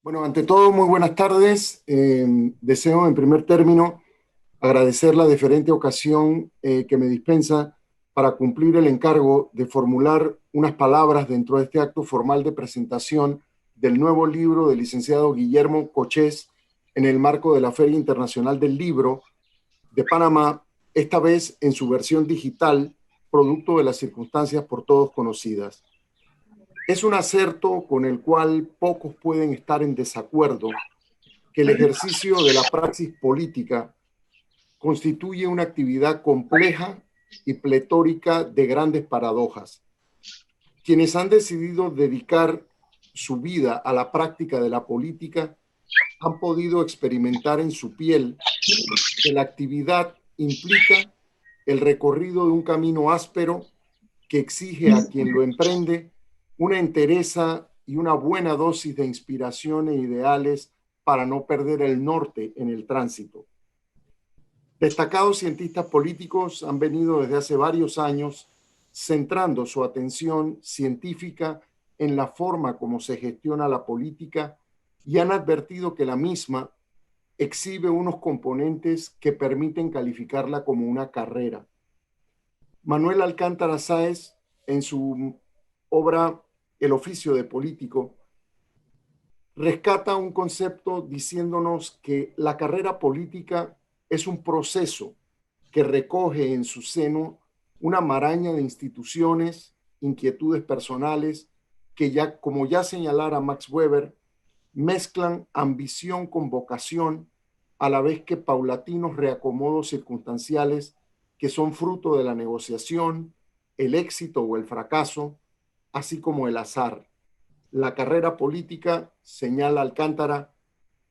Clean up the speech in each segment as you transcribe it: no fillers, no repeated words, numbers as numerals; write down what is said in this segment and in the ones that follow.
Bueno, ante todo, muy buenas tardes. Deseo en primer término agradecer la deferente ocasión que me dispensa para cumplir el encargo de formular unas palabras dentro de este acto formal de presentación del nuevo libro del licenciado Guillermo Cochés en el marco de la Feria Internacional del Libro de Panamá, esta vez en su versión digital, producto de las circunstancias por todos conocidas. Es un acerto con el cual pocos pueden estar en desacuerdo que el ejercicio de la praxis política constituye una actividad compleja y pletórica de grandes paradojas. Quienes han decidido dedicar su vida a la práctica de la política han podido experimentar en su piel que la actividad implica el recorrido de un camino áspero que exige a quien lo emprende una entereza y una buena dosis de inspiración e ideales para no perder el norte en el tránsito. Destacados cientistas políticos han venido desde hace varios años centrando su atención científica en la forma como se gestiona la política y han advertido que la misma exhibe unos componentes que permiten calificarla como una carrera. Manuel Alcántara Sáez, en su obra El oficio de político, rescata un concepto diciéndonos que la carrera política es un proceso que recoge en su seno una maraña de instituciones, inquietudes personales, que ya, como ya señalara Max Weber, mezclan ambición con vocación, a la vez que paulatinos reacomodos circunstanciales que son fruto de la negociación, el éxito o el fracaso, así como el azar. La carrera política, señala Alcántara,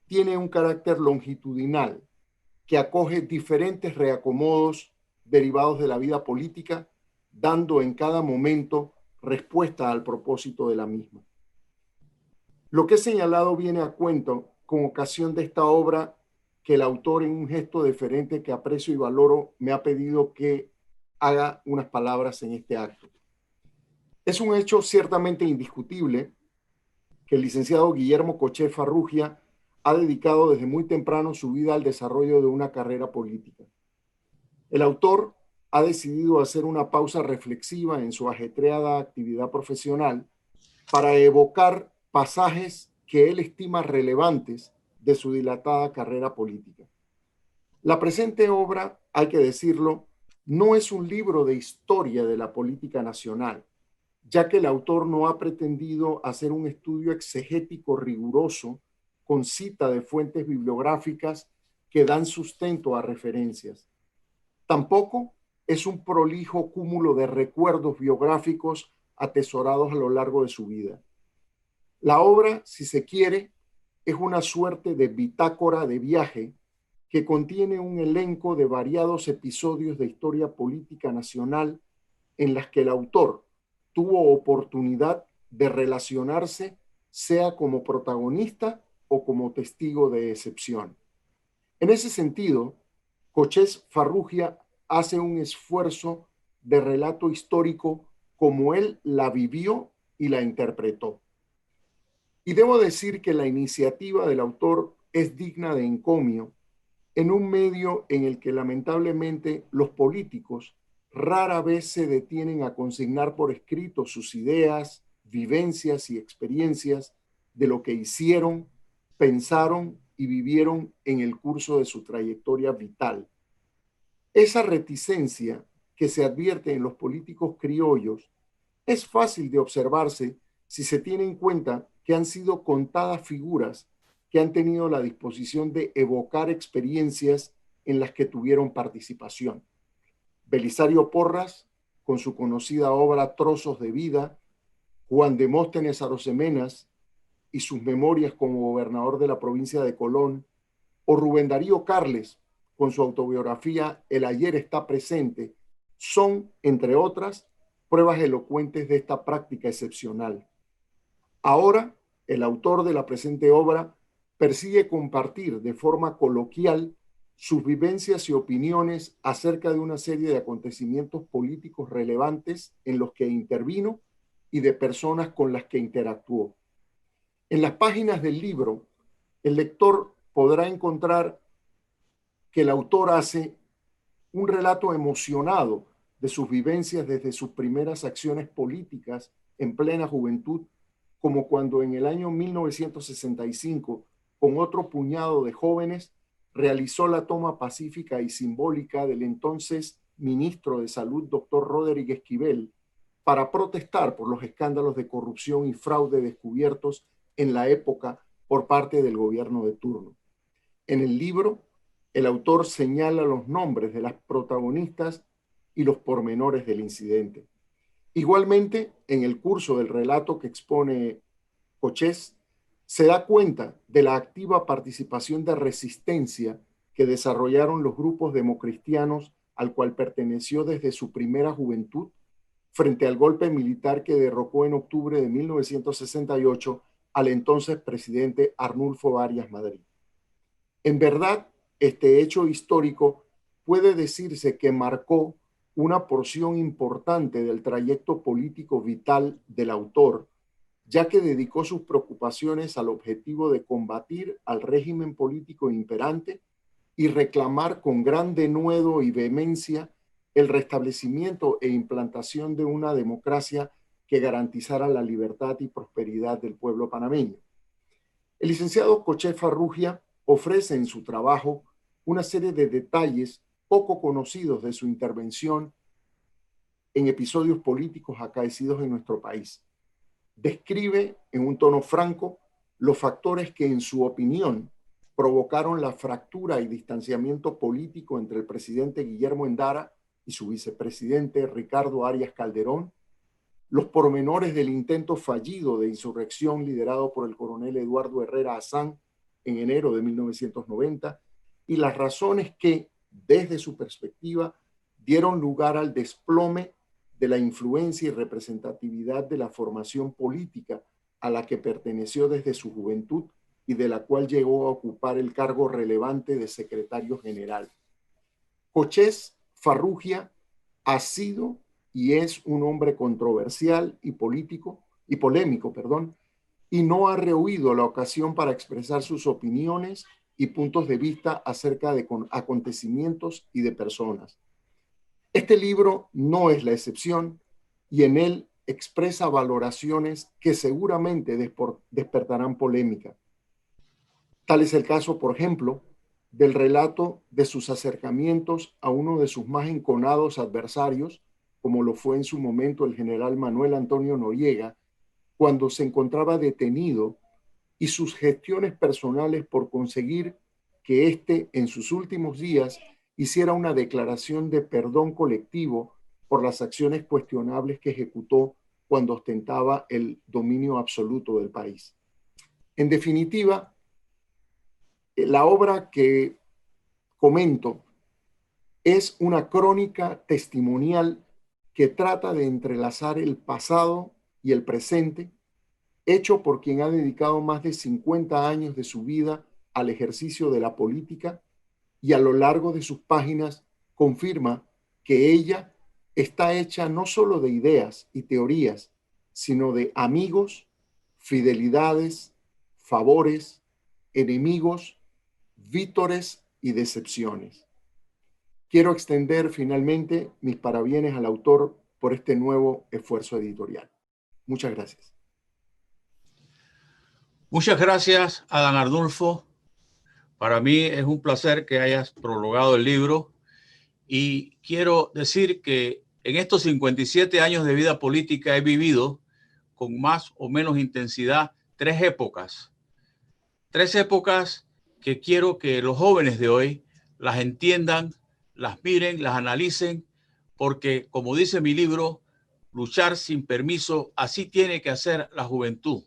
tiene un carácter longitudinal que acoge diferentes reacomodos derivados de la vida política, dando en cada momento respuesta al propósito de la misma. Lo que he señalado viene a cuento con ocasión de esta obra que el autor, en un gesto deferente que aprecio y valoro, me ha pedido que haga unas palabras en este acto. Es un hecho ciertamente indiscutible que el licenciado Guillermo Cochés Farrugia ha dedicado desde muy temprano su vida al desarrollo de una carrera política. El autor ha decidido hacer una pausa reflexiva en su ajetreada actividad profesional para evocar pasajes que él estima relevantes de su dilatada carrera política. La presente obra, hay que decirlo, no es un libro de historia de la política nacional, ya que el autor no ha pretendido hacer un estudio exegético riguroso con cita de fuentes bibliográficas que dan sustento a referencias. Tampoco es un prolijo cúmulo de recuerdos biográficos atesorados a lo largo de su vida. La obra, si se quiere, es una suerte de bitácora de viaje que contiene un elenco de variados episodios de historia política nacional en las que el autor tuvo oportunidad de relacionarse, sea como protagonista o como testigo de excepción. En ese sentido, Cochés Farrugia hace un esfuerzo de relato histórico como él la vivió y la interpretó. Y debo decir que la iniciativa del autor es digna de encomio en un medio en el que lamentablemente los políticos rara vez se detienen a consignar por escrito sus ideas, vivencias y experiencias de lo que hicieron, pensaron y vivieron en el curso de su trayectoria vital. Esa reticencia que se advierte en los políticos criollos es fácil de observarse si se tiene en cuenta que han sido contadas figuras que han tenido la disposición de evocar experiencias en las que tuvieron participación. Belisario Porras, con su conocida obra Trozos de Vida, Juan Demóstenes Arosemenas y sus memorias como gobernador de la provincia de Colón, o Rubén Darío Carles, con su autobiografía El ayer está presente, son, entre otras, pruebas elocuentes de esta práctica excepcional. Ahora, el autor de la presente obra persigue compartir de forma coloquial sus vivencias y opiniones acerca de una serie de acontecimientos políticos relevantes en los que intervino y de personas con las que interactuó. En las páginas del libro, el lector podrá encontrar que el autor hace un relato emocionado de sus vivencias desde sus primeras acciones políticas en plena juventud, como cuando en el año 1965, con otro puñado de jóvenes, realizó la toma pacífica y simbólica del entonces ministro de Salud, doctor Roderick Esquivel, para protestar por los escándalos de corrupción y fraude descubiertos en la época por parte del gobierno de turno. En el libro, el autor señala los nombres de las protagonistas y los pormenores del incidente. Igualmente, en el curso del relato que expone Cochés, se da cuenta de la activa participación de resistencia que desarrollaron los grupos democristianos al cual perteneció desde su primera juventud frente al golpe militar que derrocó en octubre de 1968 al entonces presidente Arnulfo Arias Madrid. En verdad, este hecho histórico puede decirse que marcó una porción importante del trayecto político vital del autor, ya que dedicó sus preocupaciones al objetivo de combatir al régimen político imperante y reclamar con gran denuedo y vehemencia el restablecimiento e implantación de una democracia que garantizara la libertad y prosperidad del pueblo panameño. El licenciado Cochés Farrugia ofrece en su trabajo una serie de detalles poco conocidos de su intervención en episodios políticos acaecidos en nuestro país. Describe en un tono franco los factores que, en su opinión, provocaron la fractura y distanciamiento político entre el presidente Guillermo Endara y su vicepresidente Ricardo Arias Calderón, los pormenores del intento fallido de insurrección liderado por el coronel Eduardo Herrera Hazán en enero de 1990 y las razones que, desde su perspectiva, dieron lugar al desplome de la influencia y representatividad de la formación política a la que perteneció desde su juventud y de la cual llegó a ocupar el cargo relevante de secretario general. Cochés Farrugia ha sido y es un hombre controversial y polémico, y no ha rehuido la ocasión para expresar sus opiniones y puntos de vista acerca de acontecimientos y de personas. Este libro no es la excepción y en él expresa valoraciones que seguramente despertarán polémica. Tal es el caso, por ejemplo, del relato de sus acercamientos a uno de sus más enconados adversarios, como lo fue en su momento el general Manuel Antonio Noriega, cuando se encontraba detenido, y sus gestiones personales por conseguir que éste en sus últimos días hiciera una declaración de perdón colectivo por las acciones cuestionables que ejecutó cuando ostentaba el dominio absoluto del país. En definitiva, la obra que comento es una crónica testimonial que trata de entrelazar el pasado y el presente, hecho por quien ha dedicado más de 50 años de su vida al ejercicio de la política y a lo largo de sus páginas confirma que ella está hecha no solo de ideas y teorías, sino de amigos, fidelidades, favores, enemigos, vítores y decepciones. Quiero extender finalmente mis parabienes al autor por este nuevo esfuerzo editorial. Muchas gracias. Muchas gracias, Adán Arnulfo. Para mí es un placer que hayas prologado el libro y quiero decir que en estos 57 años de vida política he vivido con más o menos intensidad tres épocas que quiero que los jóvenes de hoy las entiendan, las miren, las analicen, porque como dice mi libro, luchar sin permiso, así tiene que hacer la juventud.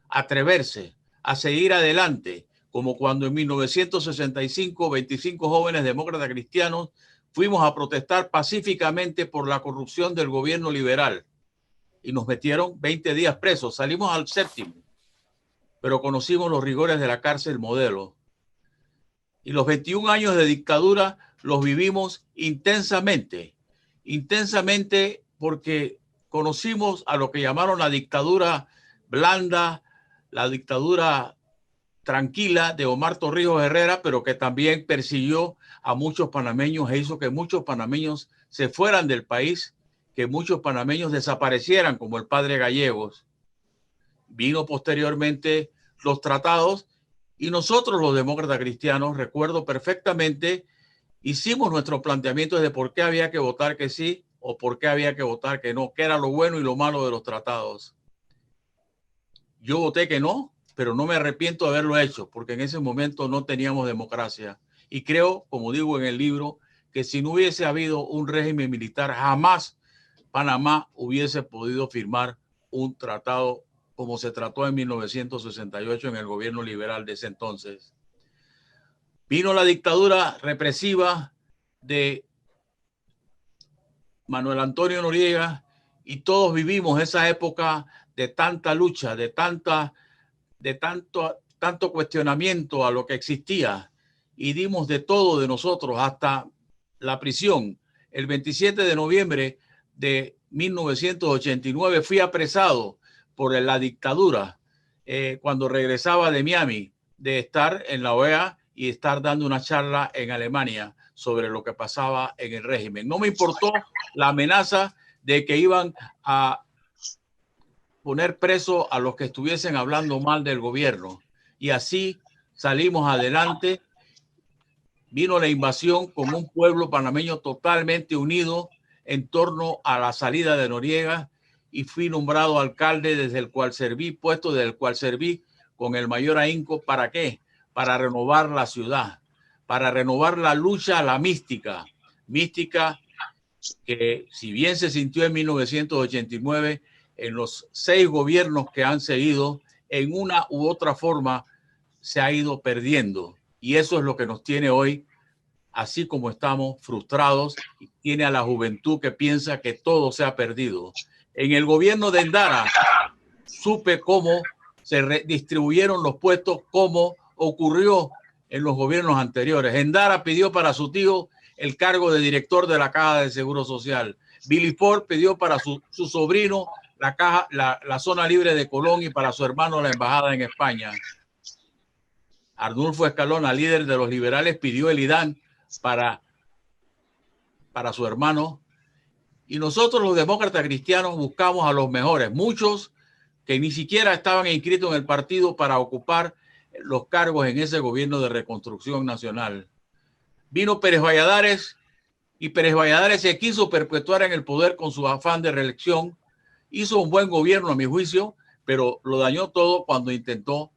Atreverse a seguir adelante, como cuando en 1965 25 jóvenes demócratas cristianos fuimos a protestar pacíficamente por la corrupción del gobierno liberal y nos metieron 20 días presos. Salimos al séptimo, pero conocimos los rigores de la cárcel modelo. Y los 21 años de dictadura los vivimos intensamente porque conocimos a lo que llamaron la dictadura blanda, la dictadura tranquila de Omar Torrijos Herrera, pero que también persiguió a muchos panameños e hizo que muchos panameños se fueran del país, que muchos panameños desaparecieran, como el padre Gallegos. Vino posteriormente los tratados y nosotros los demócratas cristianos, recuerdo perfectamente, hicimos nuestros planteamientos de por qué había que votar que sí o por qué había que votar que no, qué era lo bueno y lo malo de los tratados. Yo voté que no, pero no me arrepiento de haberlo hecho, porque en ese momento no teníamos democracia. Y creo, como digo en el libro, que si no hubiese habido un régimen militar, jamás Panamá hubiese podido firmar un tratado como se trató en 1968 en el gobierno liberal de ese entonces. Vino la dictadura represiva de Manuel Antonio Noriega y todos vivimos esa época de tanta lucha, de tanto cuestionamiento a lo que existía y dimos de todo de nosotros hasta la prisión. El 27 de noviembre de 1989 fui apresado por la dictadura cuando regresaba de Miami, de estar en la OEA y estar dando una charla en Alemania sobre lo que pasaba en el régimen. No me importó la amenaza de que iban a poner preso a los que estuviesen hablando mal del gobierno. Y así salimos adelante. Vino la invasión con un pueblo panameño totalmente unido en torno a la salida de Noriega y fui nombrado alcalde desde el cual serví, puesto desde el cual serví con el mayor ahínco. ¿Para qué? Para renovar la ciudad, para renovar la lucha, la mística que si bien se sintió en 1989, en los 6 gobiernos que han seguido, en una u otra forma se ha ido perdiendo. Y eso es lo que nos tiene hoy, así como estamos frustrados, y tiene a la juventud que piensa que todo se ha perdido. En el gobierno de Endara supe cómo se redistribuyeron los puestos, como ocurrió en los gobiernos anteriores. Endara pidió para su tío el cargo de director de la Caja de Seguro Social. Billy Ford pidió para su sobrino la zona libre de Colón y para su hermano la embajada en España. Arnulfo Escalona, líder de los liberales, pidió el IDAN para su hermano. Y nosotros los demócratas cristianos buscamos a los mejores, muchos que ni siquiera estaban inscritos en el partido para ocupar los cargos en ese gobierno de reconstrucción nacional. Vino Pérez Valladares y Pérez Valladares se quiso perpetuar en el poder con su afán de reelección. Hizo un buen gobierno a mi juicio, pero lo dañó todo cuando intentó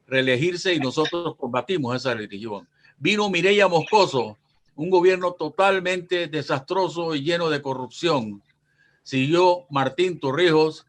reelegirse y nosotros combatimos esa reelección. Vino Mireya Moscoso, un gobierno totalmente desastroso y lleno de corrupción. Siguió Martín Torrijos,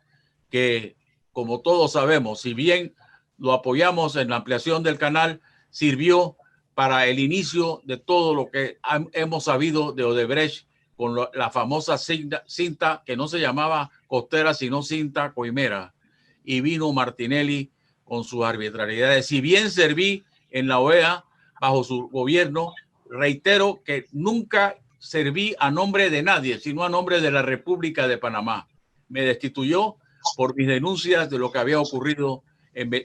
que como todos sabemos, si bien lo apoyamos en la ampliación del canal, sirvió para el inicio de todo lo que hemos sabido de Odebrecht con la famosa cinta que no se llamaba costera, sino cinta coimera. Y vino Martinelli con sus arbitrariedades. Si bien serví en la OEA bajo su gobierno, reitero que nunca serví a nombre de nadie, sino a nombre de la República de Panamá. Me destituyó por mis denuncias de lo que había ocurrido,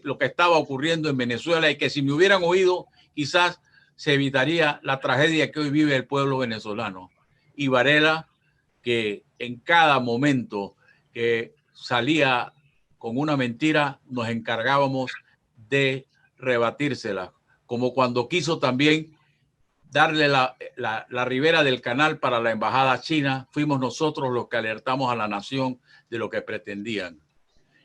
lo que estaba ocurriendo en Venezuela, y que si me hubieran oído, quizás se evitaría la tragedia que hoy vive el pueblo venezolano. Y Varela, que en cada momento que salía con una mentira, nos encargábamos de rebatírsela, como cuando quiso también darle la ribera del canal para la embajada china. Fuimos nosotros los que alertamos a la nación de lo que pretendían.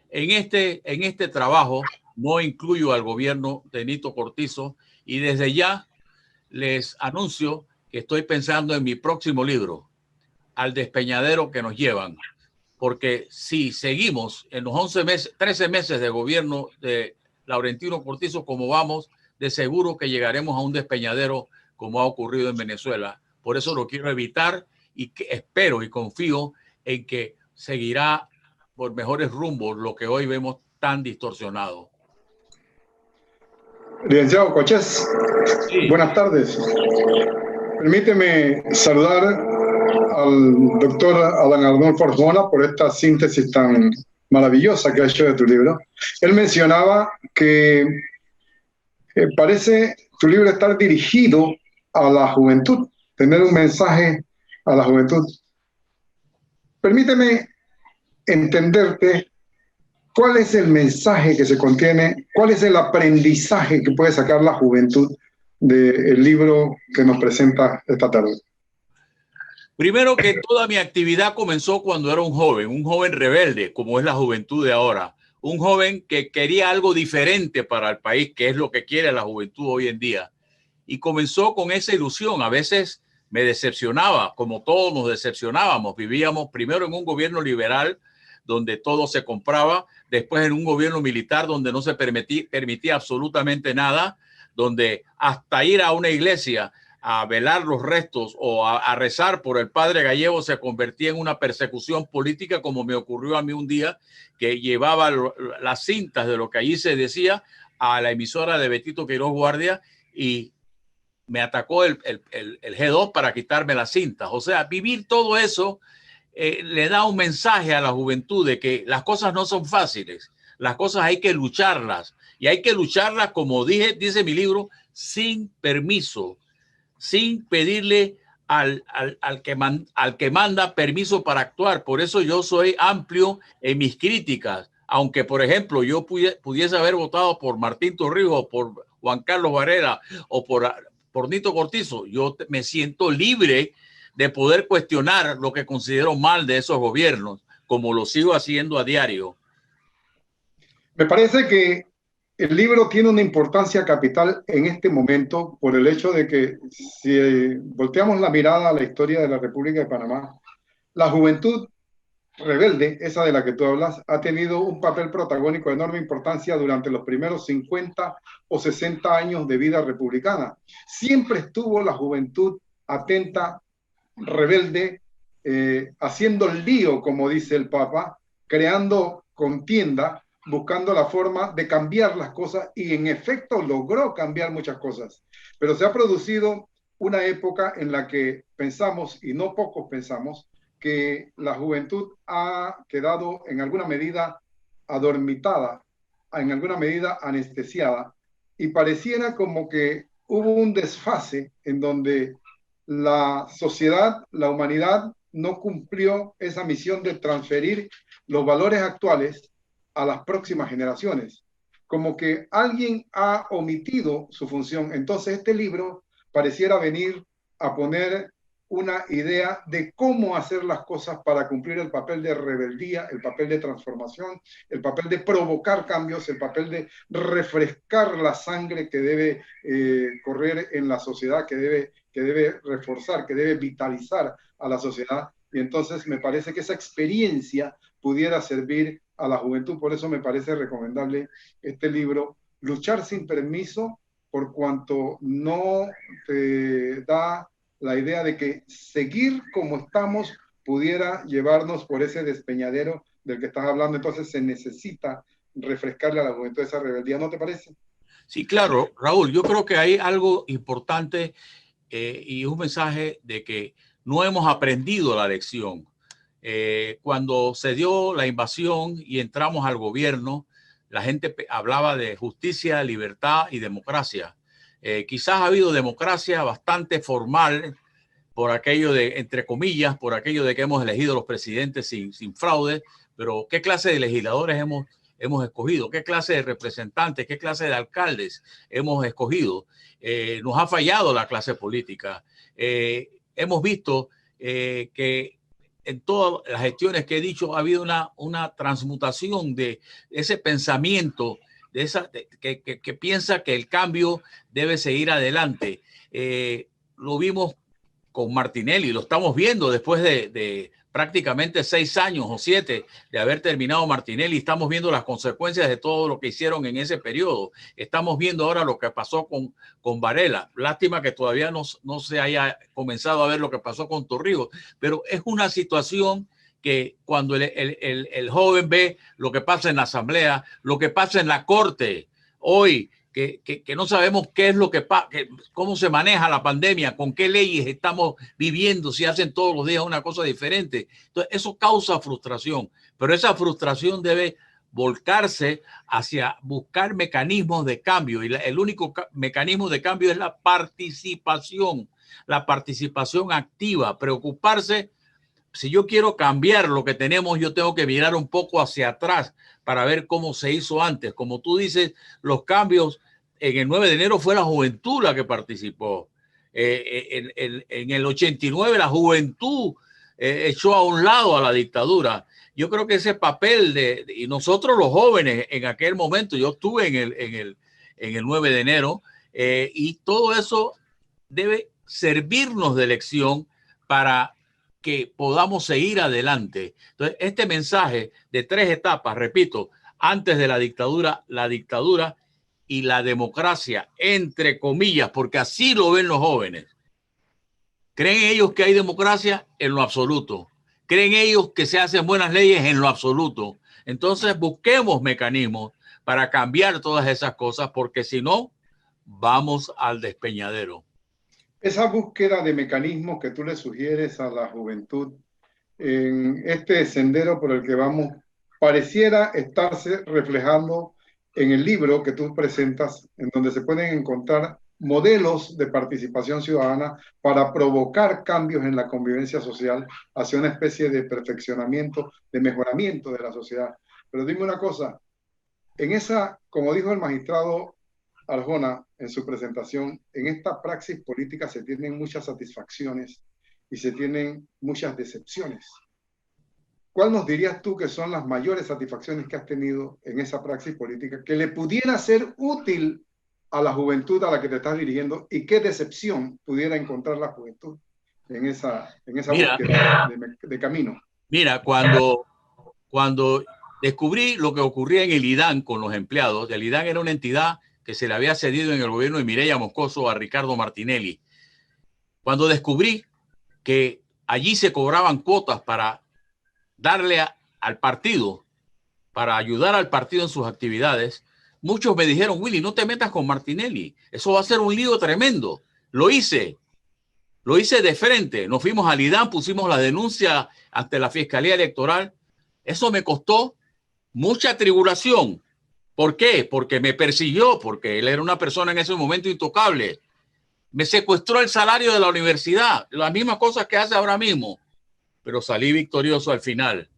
En este trabajo no incluyo al gobierno de Nito Cortizo, y desde ya les anuncio que estoy pensando en mi próximo libro, Al despeñadero que nos llevan, porque si seguimos en los 13 meses de gobierno de Laurentino Cortizo como vamos, de seguro que llegaremos a un despeñadero como ha ocurrido en Venezuela. Por eso lo quiero evitar, y que espero y confío en que seguirá por mejores rumbos lo que hoy vemos tan distorsionado. Licenciado Cochés, sí. Buenas tardes. Permíteme saludar al doctor Adán Arnulfo Arjona por esta síntesis tan maravillosa que ha hecho de tu libro. Él mencionaba que parece tu libro estar dirigido a la juventud, tener un mensaje a la juventud. Permíteme entenderte cuál es el mensaje que se contiene, cuál es el aprendizaje que puede sacar la juventud del libro que nos presenta esta tarde. Primero que toda mi actividad comenzó cuando era un joven rebelde, como es la juventud de ahora. Un joven que quería algo diferente para el país, que es lo que quiere la juventud hoy en día. Y comenzó con esa ilusión. A veces me decepcionaba, como todos nos decepcionábamos. Vivíamos primero en un gobierno liberal donde todo se compraba, después en un gobierno militar donde no se permitía absolutamente nada, donde hasta ir a una iglesia a velar los restos o a rezar por el padre Gallego se convertía en una persecución política, como me ocurrió a mí un día, que llevaba las cintas de lo que allí se decía a la emisora de Betito Quiroz Guardia y me atacó el G2 para quitarme las cintas. O sea, vivir todo eso le da un mensaje a la juventud de que las cosas no son fáciles, las cosas hay que lucharlas y hay que lucharlas, como dice mi libro, sin permiso, sin pedirle al que manda permiso para actuar. Por eso yo soy amplio en mis críticas, aunque por ejemplo yo pudiese haber votado por Martín Torrijos, por Juan Carlos Varela o por Nito Cortizo, yo me siento libre de poder cuestionar lo que considero mal de esos gobiernos, como lo sigo haciendo a diario. Me parece que el libro tiene una importancia capital en este momento por el hecho de que si volteamos la mirada a la historia de la República de Panamá, la juventud rebelde, esa de la que tú hablas, ha tenido un papel protagónico de enorme importancia durante los primeros 50 o 60 años de vida republicana. Siempre estuvo la juventud atenta, rebelde, haciendo el lío, como dice el Papa, creando contienda, buscando la forma de cambiar las cosas y en efecto logró cambiar muchas cosas. Pero se ha producido una época en la que pensamos, y no pocos pensamos, que la juventud ha quedado en alguna medida adormitada, en alguna medida anestesiada, y pareciera como que hubo un desfase en donde la sociedad, la humanidad, no cumplió esa misión de transferir los valores actuales a las próximas generaciones. Como que alguien ha omitido su función. Entonces este libro pareciera venir a poner una idea de cómo hacer las cosas para cumplir el papel de rebeldía, el papel de transformación, el papel de provocar cambios, el papel de refrescar la sangre que debe correr en la sociedad, que debe reforzar, que debe vitalizar a la sociedad. Y entonces me parece que esa experiencia pudiera servir a la juventud. Por eso me parece recomendable este libro, Luchar sin permiso, por cuanto no te da la idea de que seguir como estamos pudiera llevarnos por ese despeñadero del que estás hablando. Entonces se necesita refrescarle a la juventud esa rebeldía, ¿no te parece? Sí, claro, Raúl, yo creo que hay algo importante y un mensaje de que no hemos aprendido la lección. Cuando se dio la invasión y entramos al gobierno, la gente hablaba de justicia, libertad y democracia. Quizás ha habido democracia bastante formal por aquello de, entre comillas, por aquello de que hemos elegido los presidentes sin fraude, pero ¿qué clase de legisladores hemos escogido? ¿Qué clase de representantes, qué clase de alcaldes hemos escogido? Nos ha fallado la clase política. Hemos visto que en todas las gestiones que he dicho ha habido una transmutación de ese pensamiento que piensa que el cambio debe seguir adelante. Lo vimos con Martinelli, lo estamos viendo después de prácticamente 6 años o 7 de haber terminado Martinelli. Estamos viendo las consecuencias de todo lo que hicieron en ese periodo. Estamos viendo ahora lo que pasó con Varela. Lástima que todavía no se haya comenzado a ver lo que pasó con Torrijos, pero es una situación que cuando el joven ve lo que pasa en la asamblea, lo que pasa en la corte hoy, que no sabemos qué es lo cómo se maneja la pandemia, con qué leyes estamos viviendo, si hacen todos los días una cosa diferente. Entonces, eso causa frustración, pero esa frustración debe volcarse hacia buscar mecanismos de cambio, y el único mecanismo de cambio es la participación activa, preocuparse. Si yo quiero cambiar lo que tenemos, yo tengo que mirar un poco hacia atrás para ver cómo se hizo antes. Como tú dices, los cambios en el 9 de enero fue la juventud la que participó. En el 89 la juventud echó a un lado a la dictadura. Yo creo que ese papel y nosotros los jóvenes en aquel momento, yo estuve en el 9 de enero, y todo eso debe servirnos de lección para que podamos seguir adelante. Entonces, este mensaje de 3 etapas, repito, antes de la dictadura y la democracia, entre comillas, porque así lo ven los jóvenes. ¿Creen ellos que hay democracia? En lo absoluto. ¿Creen ellos que se hacen buenas leyes? En lo absoluto. Entonces, busquemos mecanismos para cambiar todas esas cosas, porque si no, vamos al despeñadero. Esa búsqueda de mecanismos que tú le sugieres a la juventud en este sendero por el que vamos, pareciera estarse reflejando en el libro que tú presentas, en donde se pueden encontrar modelos de participación ciudadana para provocar cambios en la convivencia social hacia una especie de perfeccionamiento, de mejoramiento de la sociedad. Pero dime una cosa, en esa, como dijo el magistrado Arjona en su presentación, en esta praxis política se tienen muchas satisfacciones y se tienen muchas decepciones. ¿Cuál nos dirías tú que son las mayores satisfacciones que has tenido en esa praxis política que le pudiera ser útil a la juventud a la que te estás dirigiendo, y qué decepción pudiera encontrar la juventud en esa búsqueda de camino? Mira, cuando descubrí lo que ocurría en el IDAN con los empleados, el IDAN era una entidad que se le había cedido en el gobierno de Mireya Moscoso a Ricardo Martinelli. Cuando descubrí que allí se cobraban cuotas para darle al partido, para ayudar al partido en sus actividades, muchos me dijeron: Willy, no te metas con Martinelli, eso va a ser un lío tremendo. Lo hice de frente. Nos fuimos al IDAN, pusimos la denuncia ante la Fiscalía Electoral. Eso me costó mucha tribulación. ¿Por qué? Porque me persiguió, porque él era una persona en ese momento intocable. Me secuestró el salario de la universidad, las mismas cosas que hace ahora mismo, pero salí victorioso al final.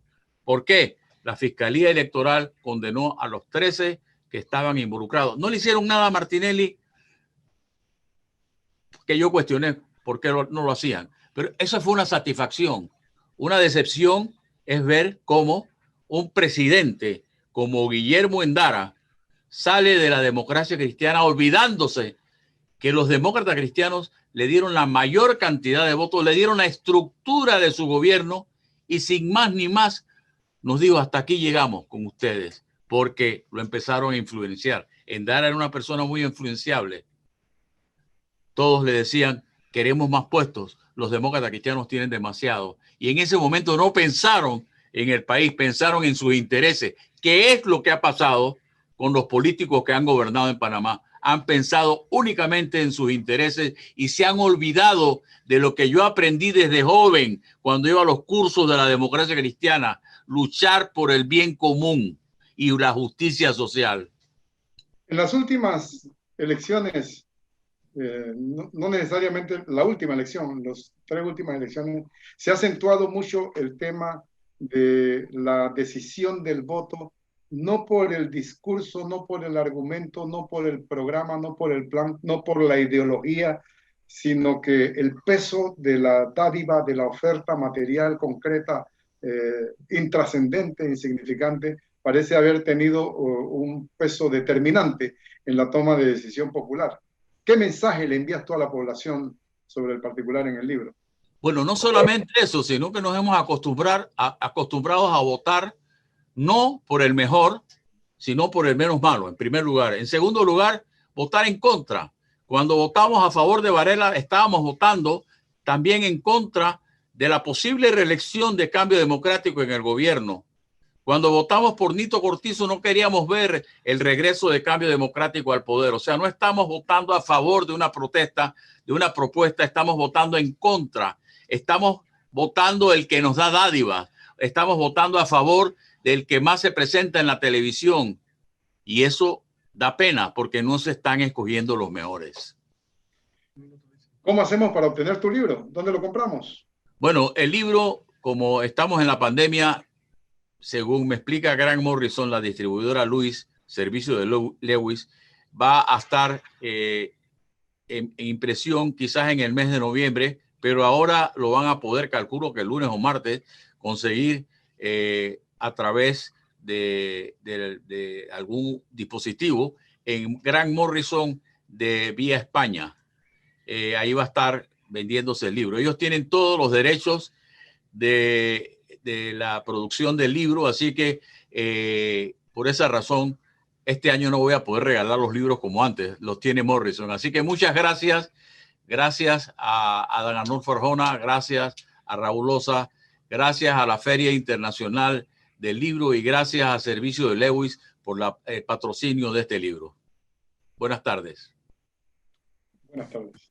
¿Por qué? La Fiscalía Electoral condenó a los 13 que estaban involucrados. No le hicieron nada a Martinelli, que yo cuestioné por qué no lo hacían. Pero esa fue una satisfacción. Una decepción es ver cómo un presidente como Guillermo Endara sale de la democracia cristiana olvidándose que los demócratas cristianos le dieron la mayor cantidad de votos, le dieron la estructura de su gobierno, y sin más ni más nos dijo: hasta aquí llegamos con ustedes, porque lo empezaron a influenciar. Endara era una persona muy influenciable. Todos le decían: queremos más puestos, los demócratas cristianos tienen demasiado. Y en ese momento no pensaron en el país, pensaron en sus intereses. ¿Qué es lo que ha pasado con los políticos que han gobernado en Panamá? Han pensado únicamente en sus intereses y se han olvidado de lo que yo aprendí desde joven cuando iba a los cursos de la democracia cristiana: luchar por el bien común y la justicia social. En las últimas elecciones, no necesariamente la última elección, las 3 últimas elecciones, se ha acentuado mucho el tema de la decisión del voto, no por el discurso, no por el argumento, no por el programa, no por el plan, no por la ideología, sino que el peso de la dádiva, de la oferta material concreta, intrascendente, insignificante, parece haber tenido un peso determinante en la toma de decisión popular. ¿Qué mensaje le envías tú a la población sobre el particular en el libro? Bueno, no solamente eso, sino que nos hemos acostumbrados a votar no por el mejor, sino por el menos malo, en primer lugar. En segundo lugar, votar en contra. Cuando votamos a favor de Varela, estábamos votando también en contra de la posible reelección de Cambio Democrático en el gobierno. Cuando votamos por Nito Cortizo no queríamos ver el regreso de Cambio Democrático al poder. O sea, no estamos votando a favor de una protesta, de una propuesta, estamos votando en contra. Estamos votando el que nos da dádivas. Estamos votando a favor del que más se presenta en la televisión. Y eso da pena porque no se están escogiendo los mejores. ¿Cómo hacemos para obtener tu libro? ¿Dónde lo compramos? Bueno, el libro, como estamos en la pandemia, según me explica Grant Morrison, la distribuidora Lewis, servicio de Lewis, va a estar en impresión quizás en el mes de noviembre, pero ahora lo van a poder, calculo que el lunes o martes, conseguir a través de algún dispositivo en Grant Morrison de Vía España. Ahí va a estar vendiéndose el libro. Ellos tienen todos los derechos de la producción del libro, así que por esa razón este año no voy a poder regalar los libros como antes, los tiene Morrison. Así que muchas gracias. Gracias a Dan Arnulfo Arjona, gracias a Raúl Osa, gracias a la Feria Internacional del Libro y gracias a Servicio de Lewis por el patrocinio de este libro. Buenas tardes. Buenas tardes.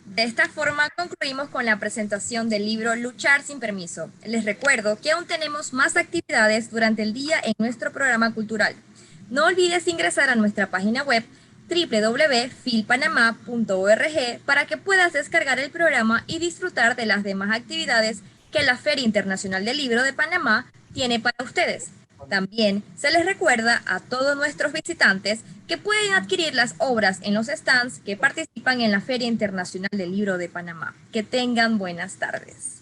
De esta forma concluimos con la presentación del libro Luchar sin permiso. Les recuerdo que aún tenemos más actividades durante el día en nuestro programa cultural. No olvides ingresar a nuestra página web www.filpanamá.org para que puedas descargar el programa y disfrutar de las demás actividades que la Feria Internacional del Libro de Panamá tiene para ustedes. También se les recuerda a todos nuestros visitantes que pueden adquirir las obras en los stands que participan en la Feria Internacional del Libro de Panamá. Que tengan buenas tardes.